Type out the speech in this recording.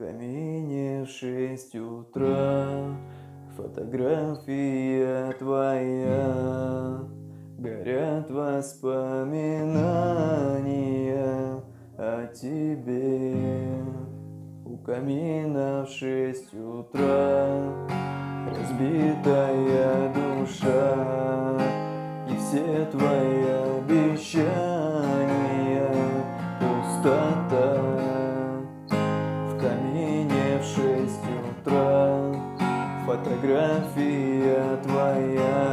камине в 6 утра фотография твоя, горят воспоминания о тебе. У камина в 6 утра разбитая душа, и все твои обещания пустота. В камине в 6 утра фотография твоя,